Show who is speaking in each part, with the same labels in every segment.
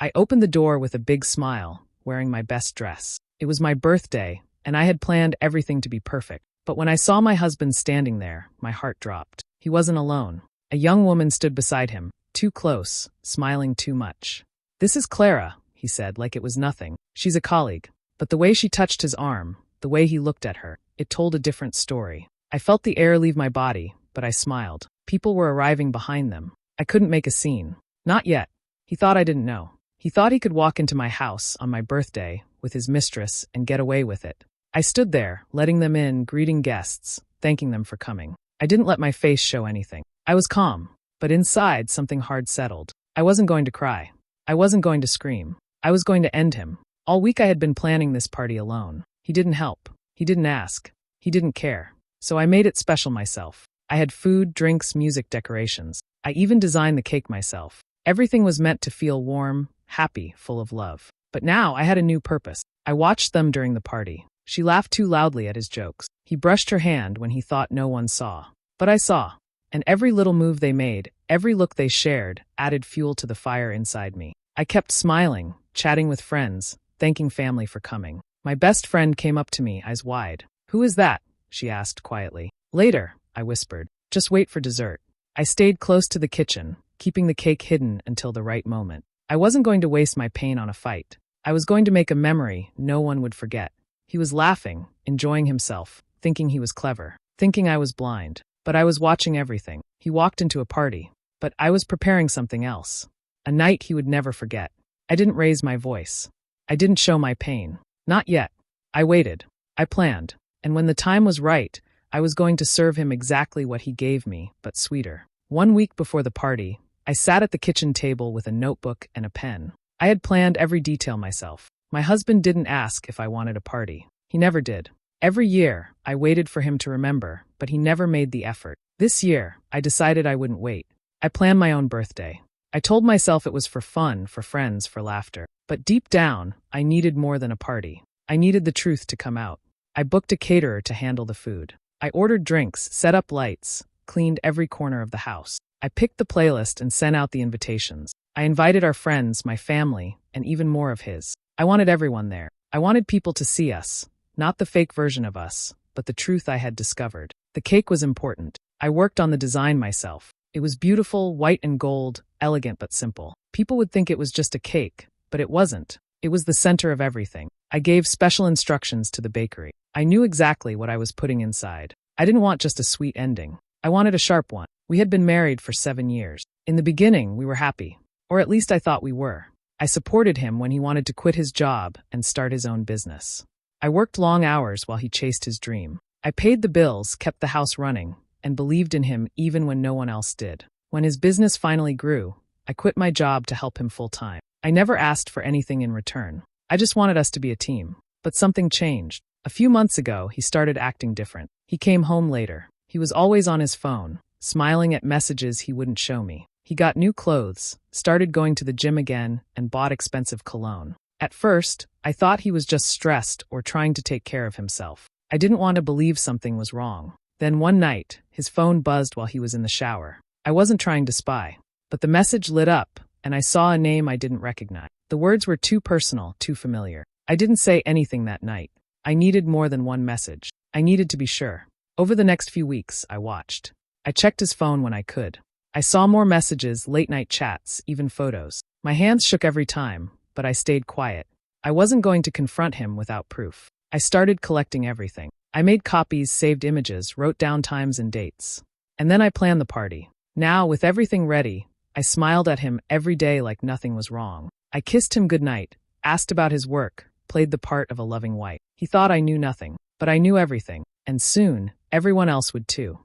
Speaker 1: I opened the door with a big smile, wearing my best dress. It was my birthday, and I had planned everything to be perfect. But when I saw my husband standing there, my heart dropped. He wasn't alone. A young woman stood beside him, too close, smiling too much. "This is Clara," he said, like it was nothing. "She's a colleague." But the way she touched his arm, the way he looked at her, it told a different story. I felt the air leave my body, but I smiled. People were arriving behind them. I couldn't make a scene. Not yet. He thought I didn't know. He thought he could walk into my house on my birthday with his mistress and get away with it. I stood there, letting them in, greeting guests, thanking them for coming. I didn't let my face show anything. I was calm, but inside something hard settled. I wasn't going to cry. I wasn't going to scream. I was going to end him. All week I had been planning this party alone. He didn't help. He didn't ask. He didn't care. So I made it special myself. I had food, drinks, music, decorations. I even designed the cake myself. Everything was meant to feel warm, happy, full of love. But now I had a new purpose. I watched them during the party. She laughed too loudly at his jokes. He brushed her hand when he thought no one saw. But I saw. And every little move they made, every look they shared, added fuel to the fire inside me. I kept smiling, chatting with friends, thanking family for coming. My best friend came up to me, eyes wide. "Who is that?" she asked quietly. "Later," I whispered. "Just wait for dessert." I stayed close to the kitchen, keeping the cake hidden until the right moment. I wasn't going to waste my pain on a fight. I was going to make a memory no one would forget. He was laughing, enjoying himself, thinking he was clever, thinking I was blind. But I was watching everything. He walked into a party, but I was preparing something else. A night he would never forget. I didn't raise my voice. I didn't show my pain. Not yet. I waited. I planned. And when the time was right, I was going to serve him exactly what he gave me, but sweeter. 1 week before the party, I sat at the kitchen table with a notebook and a pen. I had planned every detail myself. My husband didn't ask if I wanted a party. He never did. Every year, I waited for him to remember, but he never made the effort. This year, I decided I wouldn't wait. I planned my own birthday. I told myself it was for fun, for friends, for laughter. But deep down, I needed more than a party. I needed the truth to come out. I booked a caterer to handle the food. I ordered drinks, set up lights, cleaned every corner of the house. I picked the playlist and sent out the invitations. I invited our friends, my family, and even more of his. I wanted everyone there. I wanted people to see us. Not the fake version of us, but the truth I had discovered. The cake was important. I worked on the design myself. It was beautiful, white and gold, elegant but simple. People would think it was just a cake, but it wasn't. It was the center of everything. I gave special instructions to the bakery. I knew exactly what I was putting inside. I didn't want just a sweet ending. I wanted a sharp one. We had been married for 7 years. In the beginning, we were happy. Or at least I thought we were. I supported him when he wanted to quit his job and start his own business. I worked long hours while he chased his dream. I paid the bills, kept the house running, and believed in him even when no one else did. When his business finally grew, I quit my job to help him full-time. I never asked for anything in return. I just wanted us to be a team. But something changed. A few months ago, he started acting different. He came home later. He was always on his phone, smiling at messages he wouldn't show me. He got new clothes, started going to the gym again, and bought expensive cologne. At first, I thought he was just stressed or trying to take care of himself. I didn't want to believe something was wrong. Then one night, his phone buzzed while he was in the shower. I wasn't trying to spy, but the message lit up, and I saw a name I didn't recognize. The words were too personal, too familiar. I didn't say anything that night. I needed more than one message. I needed to be sure. Over the next few weeks, I watched. I checked his phone when I could. I saw more messages, late-night chats, even photos. My hands shook every time, but I stayed quiet. I wasn't going to confront him without proof. I started collecting everything. I made copies, saved images, wrote down times and dates. And then I planned the party. Now, with everything ready, I smiled at him every day like nothing was wrong. I kissed him goodnight, asked about his work, played the part of a loving wife. He thought I knew nothing, but I knew everything. And soon, everyone else would too.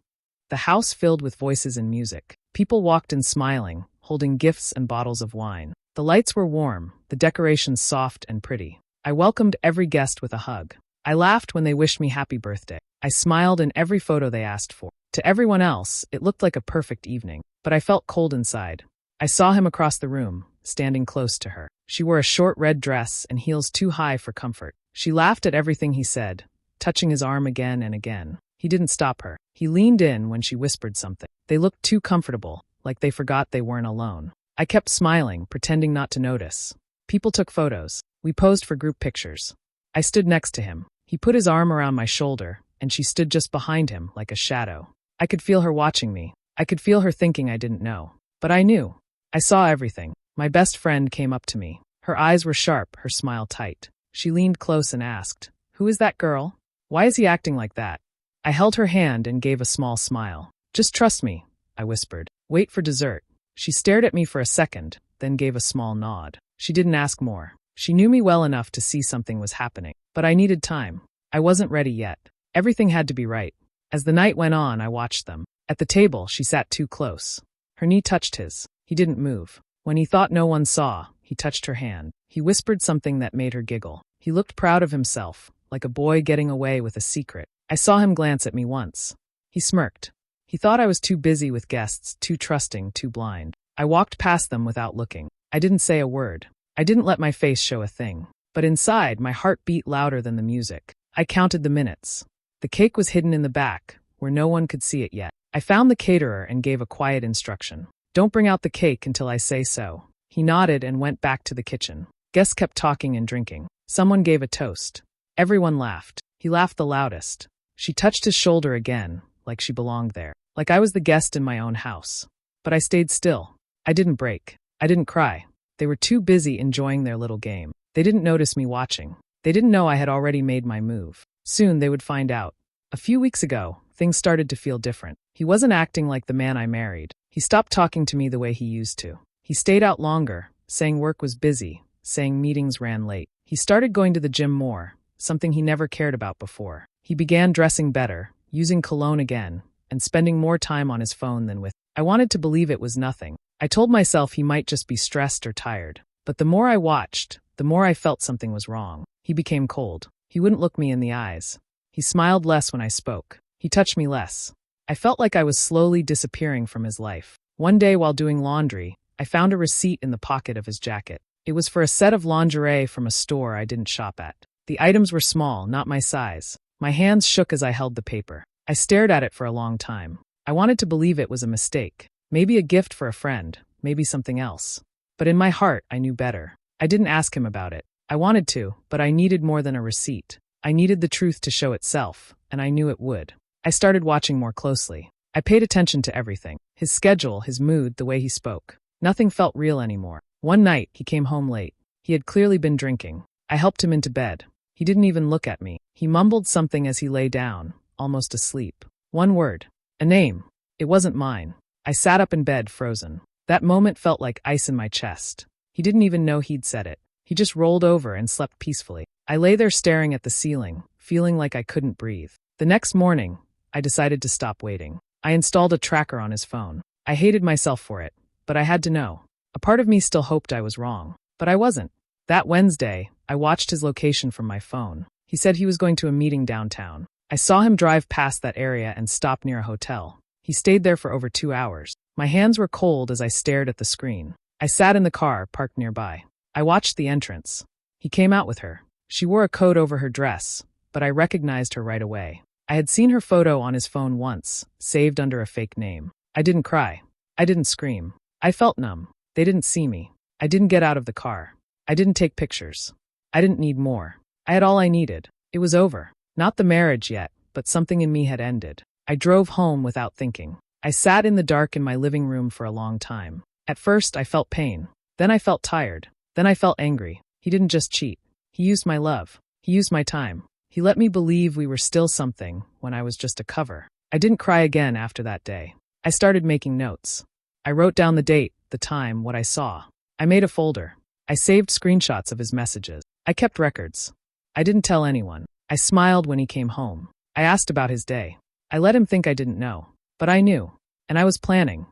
Speaker 1: The house filled with voices and music. People walked in smiling, holding gifts and bottles of wine. The lights were warm, the decorations soft and pretty. I welcomed every guest with a hug. I laughed when they wished me happy birthday. I smiled in every photo they asked for. To everyone else, it looked like a perfect evening, but I felt cold inside. I saw him across the room, standing close to her. She wore a short red dress and heels too high for comfort. She laughed at everything he said, touching his arm again and again. He didn't stop her. He leaned in when she whispered something. They looked too comfortable, like they forgot they weren't alone. I kept smiling, pretending not to notice. People took photos. We posed for group pictures. I stood next to him. He put his arm around my shoulder, and she stood just behind him, like a shadow. I could feel her watching me. I could feel her thinking I didn't know. But I knew. I saw everything. My best friend came up to me. Her eyes were sharp, her smile tight. She leaned close and asked, "Who is that girl? Why is he acting like that?" I held her hand and gave a small smile. "Just trust me," I whispered. "Wait for dessert." She stared at me for a second, then gave a small nod. She didn't ask more. She knew me well enough to see something was happening. But I needed time. I wasn't ready yet. Everything had to be right. As the night went on, I watched them. At the table, she sat too close. Her knee touched his. He didn't move. When he thought no one saw, he touched her hand. He whispered something that made her giggle. He looked proud of himself, like a boy getting away with a secret. I saw him glance at me once. He smirked. He thought I was too busy with guests, too trusting, too blind. I walked past them without looking. I didn't say a word. I didn't let my face show a thing. But inside, my heart beat louder than the music. I counted the minutes. The cake was hidden in the back, where no one could see it yet. I found the caterer and gave a quiet instruction. "Don't bring out the cake until I say so." He nodded and went back to the kitchen. Guests kept talking and drinking. Someone gave a toast. Everyone laughed. He laughed the loudest. She touched his shoulder again, like she belonged there, like I was the guest in my own house. But I stayed still. I didn't break. I didn't cry. They were too busy enjoying their little game. They didn't notice me watching. They didn't know I had already made my move. Soon they would find out. A few weeks ago, things started to feel different. He wasn't acting like the man I married. He stopped talking to me the way he used to. He stayed out longer, saying work was busy, saying meetings ran late. He started going to the gym more, something he never cared about before. He began dressing better, using cologne again, and spending more time on his phone than with. I wanted to believe it was nothing. I told myself he might just be stressed or tired. But the more I watched, the more I felt something was wrong. He became cold. He wouldn't look me in the eyes. He smiled less when I spoke. He touched me less. I felt like I was slowly disappearing from his life. One day while doing laundry, I found a receipt in the pocket of his jacket. It was for a set of lingerie from a store I didn't shop at. The items were small, not my size. My hands shook as I held the paper. I stared at it for a long time. I wanted to believe it was a mistake. Maybe a gift for a friend, maybe something else. But in my heart, I knew better. I didn't ask him about it. I wanted to, but I needed more than a receipt. I needed the truth to show itself, and I knew it would. I started watching more closely. I paid attention to everything. His schedule, his mood, the way he spoke. Nothing felt real anymore. One night, he came home late. He had clearly been drinking. I helped him into bed. He didn't even look at me. He mumbled something as he lay down, almost asleep. One word. A name. It wasn't mine. I sat up in bed, frozen. That moment felt like ice in my chest. He didn't even know he'd said it. He just rolled over and slept peacefully. I lay there staring at the ceiling, feeling like I couldn't breathe. The next morning, I decided to stop waiting. I installed a tracker on his phone. I hated myself for it, but I had to know. A part of me still hoped I was wrong, but I wasn't. That Wednesday, I watched his location from my phone. He said he was going to a meeting downtown. I saw him drive past that area and stop near a hotel. He stayed there for over 2 hours. My hands were cold as I stared at the screen. I sat in the car, parked nearby. I watched the entrance. He came out with her. She wore a coat over her dress, but I recognized her right away. I had seen her photo on his phone once, saved under a fake name. I didn't cry. I didn't scream. I felt numb. They didn't see me. I didn't get out of the car. I didn't take pictures. I didn't need more. I had all I needed. It was over. Not the marriage yet, but something in me had ended. I drove home without thinking. I sat in the dark in my living room for a long time. At first, I felt pain. Then I felt tired. Then I felt angry. He didn't just cheat. He used my love. He used my time. He let me believe we were still something when I was just a cover. I didn't cry again after that day. I started making notes. I wrote down the date, the time, what I saw. I made a folder. I saved screenshots of his messages. I kept records. I didn't tell anyone. I smiled when he came home. I asked about his day. I let him think I didn't know. But I knew. And I was planning.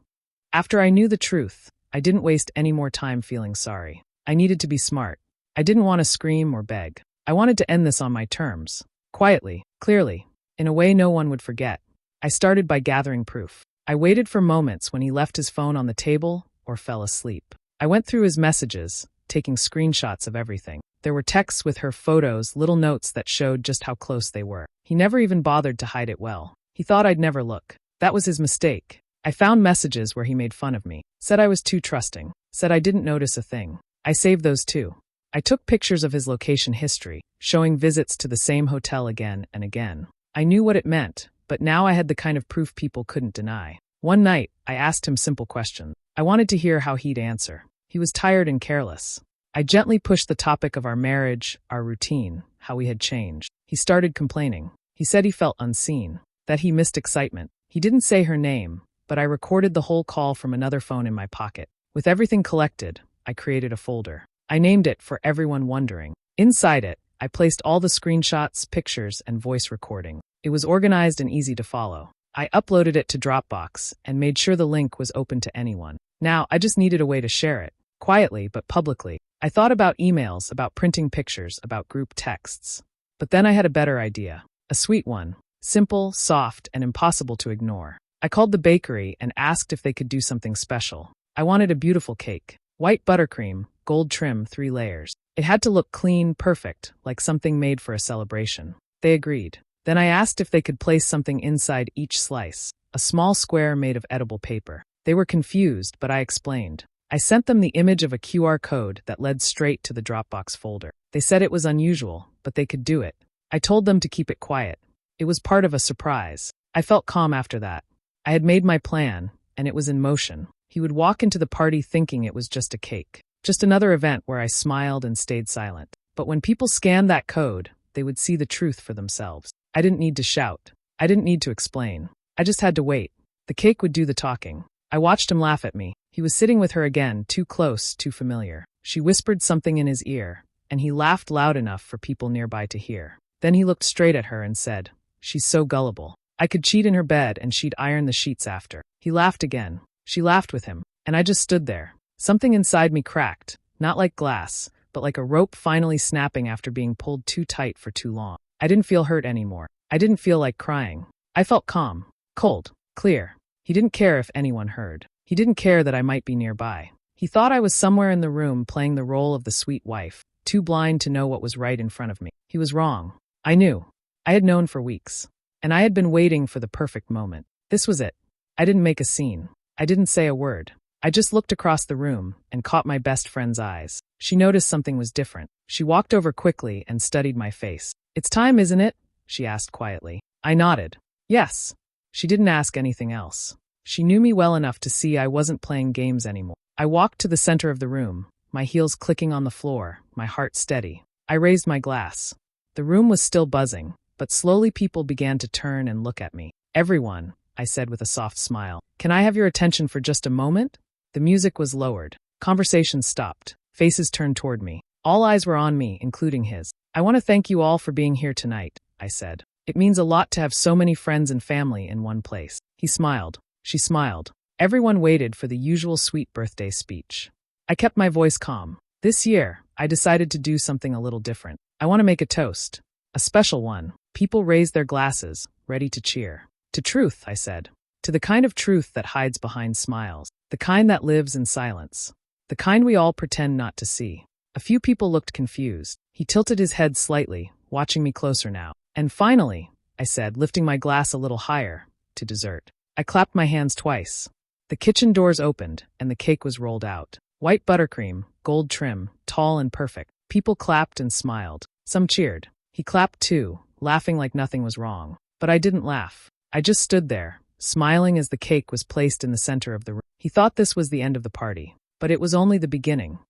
Speaker 1: After I knew the truth, I didn't waste any more time feeling sorry. I needed to be smart. I didn't want to scream or beg. I wanted to end this on my terms. Quietly, clearly, in a way no one would forget. I started by gathering proof. I waited for moments when he left his phone on the table or fell asleep. I went through his messages, taking screenshots of everything. There were texts with her photos, little notes that showed just how close they were. He never even bothered to hide it well. He thought I'd never look. That was his mistake. I found messages where he made fun of me, said I was too trusting, said I didn't notice a thing. I saved those too. I took pictures of his location history, showing visits to the same hotel again and again. I knew what it meant, but now I had the kind of proof people couldn't deny. One night, I asked him simple questions. I wanted to hear how he'd answer. He was tired and careless. I gently pushed the topic of our marriage, our routine, how we had changed. He started complaining. He said he felt unseen, that he missed excitement. He didn't say her name, but I recorded the whole call from another phone in my pocket. With everything collected, I created a folder. I named it For Everyone Wondering. Inside it, I placed all the screenshots, pictures, and voice recording. It was organized and easy to follow. I uploaded it to Dropbox and made sure the link was open to anyone. Now, I just needed a way to share it, quietly but publicly. I thought about emails, about printing pictures, about group texts. But then I had a better idea. A sweet one. Simple, soft, and impossible to ignore. I called the bakery and asked if they could do something special. I wanted a beautiful cake. White buttercream, gold trim, 3 layers. It had to look clean, perfect, like something made for a celebration. They agreed. Then I asked if they could place something inside each slice, a small square made of edible paper. They were confused, but I explained. I sent them the image of a QR code that led straight to the Dropbox folder. They said it was unusual, but they could do it. I told them to keep it quiet. It was part of a surprise. I felt calm after that. I had made my plan, and it was in motion. He would walk into the party thinking it was just a cake, just another event where I smiled and stayed silent. But when people scanned that code, they would see the truth for themselves. I didn't need to shout. I didn't need to explain. I just had to wait. The cake would do the talking. I watched him laugh at me. He was sitting with her again, too close, too familiar. She whispered something in his ear, and he laughed loud enough for people nearby to hear. Then he looked straight at her and said, "She's so gullible. I could cheat in her bed and she'd iron the sheets after." He laughed again. She laughed with him, and I just stood there. Something inside me cracked, not like glass, but like a rope finally snapping after being pulled too tight for too long. I didn't feel hurt anymore. I didn't feel like crying. I felt calm, cold, clear. He didn't care if anyone heard. He didn't care that I might be nearby. He thought I was somewhere in the room playing the role of the sweet wife, too blind to know what was right in front of me. He was wrong. I knew. I had known for weeks. And I had been waiting for the perfect moment. This was it. I didn't make a scene. I didn't say a word. I just looked across the room and caught my best friend's eyes. She noticed something was different. She walked over quickly and studied my face. "It's time, isn't it?" she asked quietly. I nodded. Yes. She didn't ask anything else. She knew me well enough to see I wasn't playing games anymore. I walked to the center of the room, my heels clicking on the floor, my heart steady. I raised my glass. The room was still buzzing, but slowly people began to turn and look at me. "Everyone," I said with a soft smile, "can I have your attention for just a moment?" The music was lowered. Conversation stopped. Faces turned toward me. All eyes were on me, including his. "I want to thank you all for being here tonight," I said. "It means a lot to have so many friends and family in one place." He smiled. She smiled. Everyone waited for the usual sweet birthday speech. I kept my voice calm. This year, I decided to do something a little different. I want to make a toast. A special one. People raised their glasses, ready to cheer. "To truth," I said. "To the kind of truth that hides behind smiles. The kind that lives in silence. The kind we all pretend not to see." A few people looked confused. He tilted his head slightly, watching me closer now. "And finally," I said, lifting my glass a little higher, "to dessert." I clapped my hands twice. The kitchen doors opened, and the cake was rolled out. White buttercream, gold trim, tall and perfect. People clapped and smiled. Some cheered. He clapped too, laughing like nothing was wrong. But I didn't laugh. I just stood there, smiling as the cake was placed in the center of the room. He thought this was the end of the party. But it was only the beginning.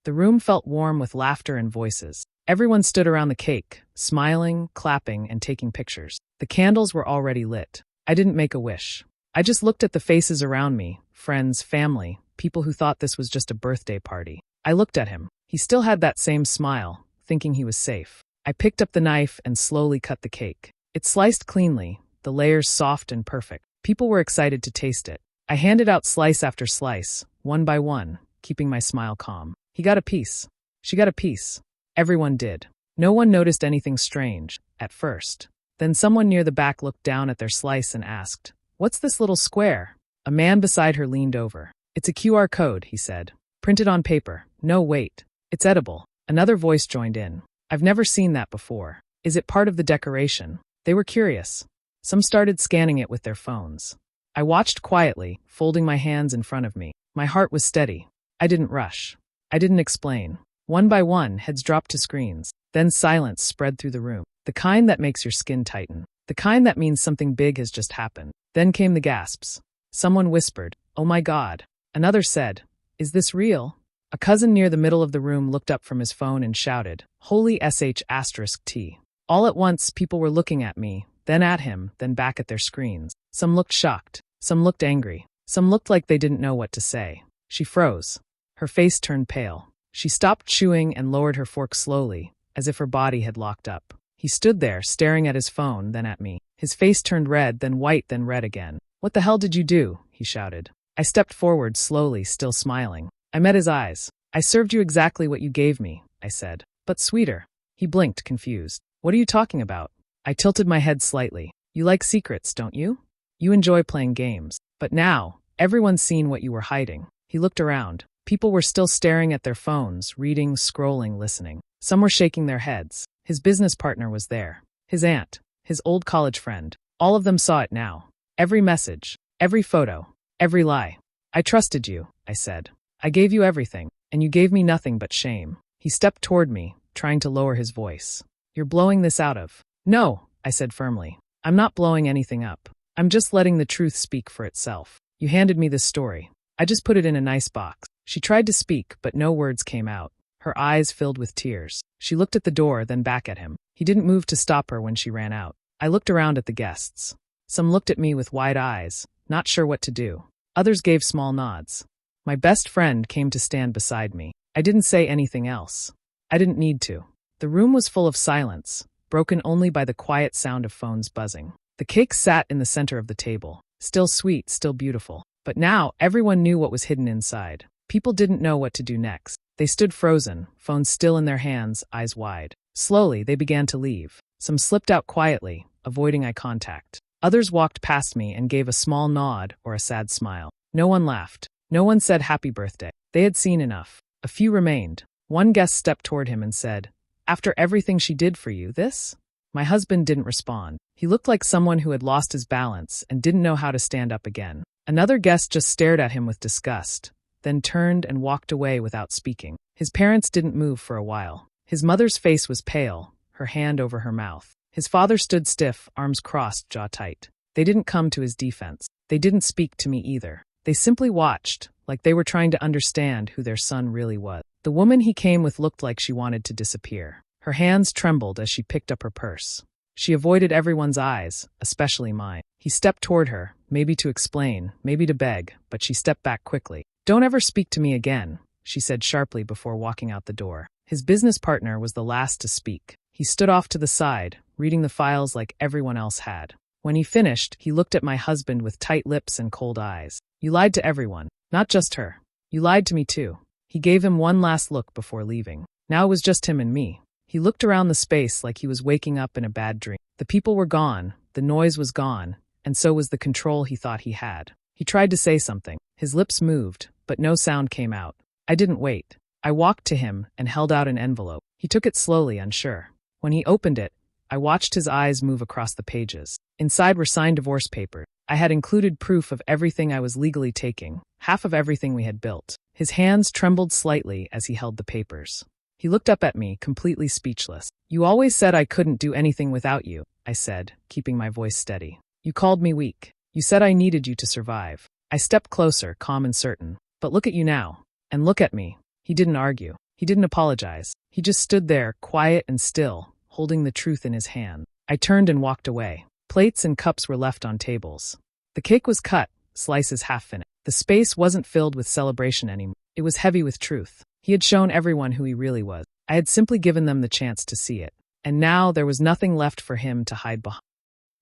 Speaker 1: The room felt warm with laughter and voices. Everyone stood around the cake, smiling, clapping, and taking pictures. The candles were already lit. I didn't make a wish. I just looked at the faces around me, friends, family, people who thought this was just a birthday party. I looked at him. He still had that same smile, thinking he was safe. I picked up the knife and slowly cut the cake. It sliced cleanly, the layers soft and perfect. People were excited to taste it. I handed out slice after slice, one by one, keeping my smile calm. He got a piece. She got a piece. Everyone did. No one noticed anything strange, at first. Then someone near the back looked down at their slice and asked, "What's this little square?" A man beside her leaned over. "It's a QR code," he said. "Printed on paper. No, wait. It's edible." Another voice joined in. "I've never seen that before. Is it part of the decoration?" They were curious. Some started scanning it with their phones. I watched quietly, folding my hands in front of me. My heart was steady. I didn't rush. I didn't explain. One by one, heads dropped to screens. Then silence spread through the room. The kind that makes your skin tighten. The kind that means something big has just happened. Then came the gasps. Someone whispered, "Oh my God." Another said, "Is this real?" A cousin near the middle of the room looked up from his phone and shouted, "Holy sh*T." All at once, people were looking at me, then at him, then back at their screens. Some looked shocked. Some looked angry. Some looked like they didn't know what to say. She froze. Her face turned pale. She stopped chewing and lowered her fork slowly, as if her body had locked up. He stood there, staring at his phone, then at me. His face turned red, then white, then red again. "What the hell did you do?" he shouted. I stepped forward slowly, still smiling. I met his eyes. "I served you exactly what you gave me," I said. "But sweeter." He blinked, confused. "What are you talking about?" I tilted my head slightly. "You like secrets, don't you? You enjoy playing games. But now, everyone's seen what you were hiding." He looked around. People were still staring at their phones, reading, scrolling, listening. Some were shaking their heads. His business partner was there. His aunt. His old college friend. All of them saw it now. Every message. Every photo. Every lie. "I trusted you," I said. "I gave you everything, and you gave me nothing but shame." He stepped toward me, trying to lower his voice. "You're blowing this out of." "No," I said firmly. "I'm not blowing anything up. I'm just letting the truth speak for itself. You handed me this story. I just put it in a nice box." She tried to speak, but no words came out. Her eyes filled with tears. She looked at the door, then back at him. He didn't move to stop her when she ran out. I looked around at the guests. Some looked at me with wide eyes, not sure what to do. Others gave small nods. My best friend came to stand beside me. I didn't say anything else. I didn't need to. The room was full of silence, broken only by the quiet sound of phones buzzing. The cake sat in the center of the table, still sweet, still beautiful. But now, everyone knew what was hidden inside. People didn't know what to do next. They stood frozen, phones still in their hands, eyes wide. Slowly, they began to leave. Some slipped out quietly, avoiding eye contact. Others walked past me and gave a small nod or a sad smile. No one laughed. No one said happy birthday. They had seen enough. A few remained. One guest stepped toward him and said, "After everything she did for you, this?" My husband didn't respond. He looked like someone who had lost his balance and didn't know how to stand up again. Another guest just stared at him with disgust, then turned and walked away without speaking. His parents didn't move for a while. His mother's face was pale, her hand over her mouth. His father stood stiff, arms crossed, jaw tight. They didn't come to his defense. They didn't speak to me either. They simply watched, like they were trying to understand who their son really was. The woman he came with looked like she wanted to disappear. Her hands trembled as she picked up her purse. She avoided everyone's eyes, especially mine. He stepped toward her, maybe to explain, maybe to beg, but she stepped back quickly. "Don't ever speak to me again," she said sharply before walking out the door. His business partner was the last to speak. He stood off to the side, reading the files like everyone else had. When he finished, he looked at my husband with tight lips and cold eyes. "You lied to everyone, not just her. You lied to me too." He gave him one last look before leaving. Now it was just him and me. He looked around the space like he was waking up in a bad dream. The people were gone, the noise was gone, and so was the control he thought he had. He tried to say something. His lips moved, but no sound came out. I didn't wait. I walked to him and held out an envelope. He took it slowly, unsure. When he opened it, I watched his eyes move across the pages. Inside were signed divorce papers. I had included proof of everything I was legally taking, half of everything we had built. His hands trembled slightly as he held the papers. He looked up at me, completely speechless. "You always said I couldn't do anything without you," I said, keeping my voice steady. "You called me weak. You said I needed you to survive." I stepped closer, calm and certain. "But look at you now. And look at me." He didn't argue. He didn't apologize. He just stood there, quiet and still, holding the truth in his hand. I turned and walked away. Plates and cups were left on tables. The cake was cut, slices half finished. The space wasn't filled with celebration anymore. It was heavy with truth. He had shown everyone who he really was. I had simply given them the chance to see it. And now there was nothing left for him to hide behind.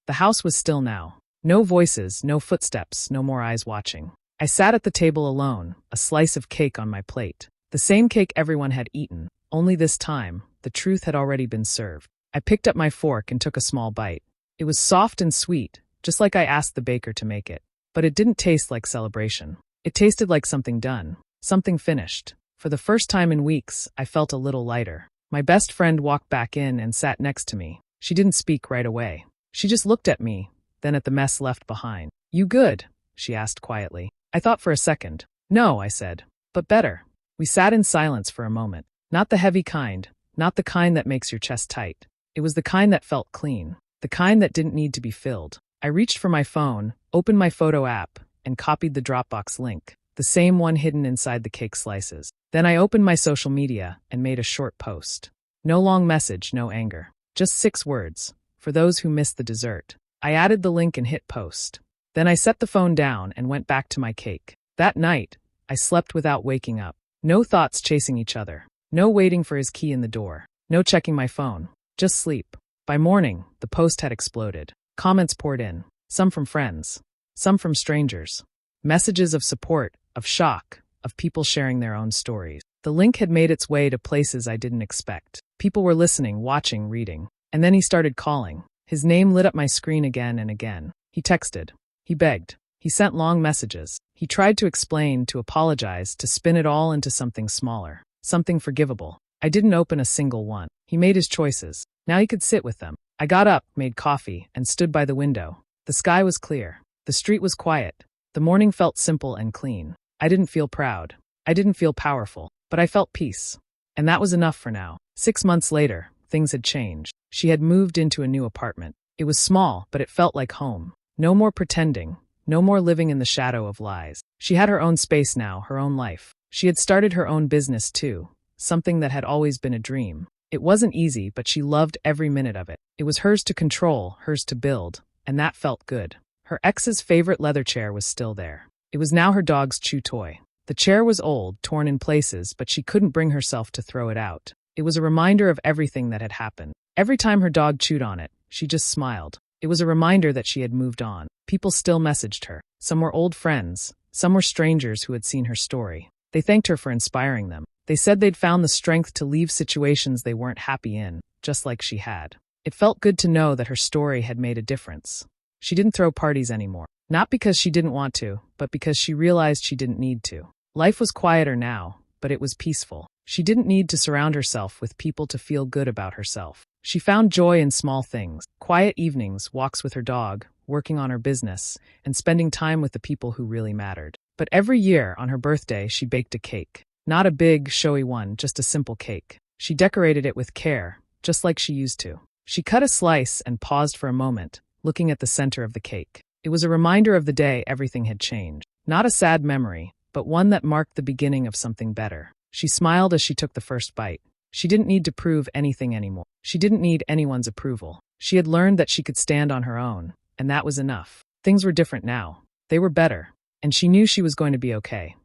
Speaker 1: The house was still now. No voices, no footsteps, no more eyes watching. I sat at the table alone, a slice of cake on my plate. The same cake everyone had eaten, only this time, the truth had already been served. I picked up my fork and took a small bite. It was soft and sweet, just like I asked the baker to make it. But it didn't taste like celebration. It tasted like something done, something finished. For the first time in weeks, I felt a little lighter. My best friend walked back in and sat next to me. She didn't speak right away. She just looked at me, then at the mess left behind. "You good?" she asked quietly. I thought for a second. "No," I said. "But better." We sat in silence for a moment. Not the heavy kind, not the kind that makes your chest tight. It was the kind that felt clean, the kind that didn't need to be filled. I reached for my phone, opened my photo app, and copied the Dropbox link, the same one hidden inside the cake slices. Then I opened my social media and made a short post. No long message, no anger. Just 6 words. For those who missed the dessert. I added the link and hit post. Then I set the phone down and went back to my cake. That night, I slept without waking up. No thoughts chasing each other. No waiting for his key in the door. No checking my phone. Just sleep. By morning, the post had exploded. Comments poured in. Some from friends. Some from strangers. Messages of support, of shock, of people sharing their own stories. The link had made its way to places I didn't expect. People were listening, watching, reading. And then he started calling. His name lit up my screen again and again. He texted. He begged. He sent long messages. He tried to explain, to apologize, to spin it all into something smaller, something forgivable. I didn't open a single one. He made his choices. Now he could sit with them. I got up, made coffee, and stood by the window. The sky was clear. The street was quiet. The morning felt simple and clean. I didn't feel proud. I didn't feel powerful. But I felt peace. And that was enough for now. 6 months later, things had changed. She had moved into a new apartment. It was small, but it felt like home. No more pretending. No more living in the shadow of lies. She had her own space now, her own life. She had started her own business too, something that had always been a dream. It wasn't easy, but she loved every minute of it. It was hers to control, hers to build, and that felt good. Her ex's favorite leather chair was still there. It was now her dog's chew toy. The chair was old, torn in places, but she couldn't bring herself to throw it out. It was a reminder of everything that had happened. Every time her dog chewed on it, she just smiled. It was a reminder that she had moved on. People still messaged her. Some were old friends. Some were strangers who had seen her story. They thanked her for inspiring them. They said they'd found the strength to leave situations they weren't happy in, just like she had. It felt good to know that her story had made a difference. She didn't throw parties anymore. Not because she didn't want to, but because she realized she didn't need to. Life was quieter now, but it was peaceful. She didn't need to surround herself with people to feel good about herself. She found joy in small things, quiet evenings, walks with her dog, working on her business, and spending time with the people who really mattered. But every year, on her birthday, she baked a cake. Not a big, showy one, just a simple cake. She decorated it with care, just like she used to. She cut a slice and paused for a moment, looking at the center of the cake. It was a reminder of the day everything had changed. Not a sad memory, but one that marked the beginning of something better. She smiled as she took the first bite. She didn't need to prove anything anymore. She didn't need anyone's approval. She had learned that she could stand on her own, and that was enough. Things were different now. They were better, and she knew she was going to be okay.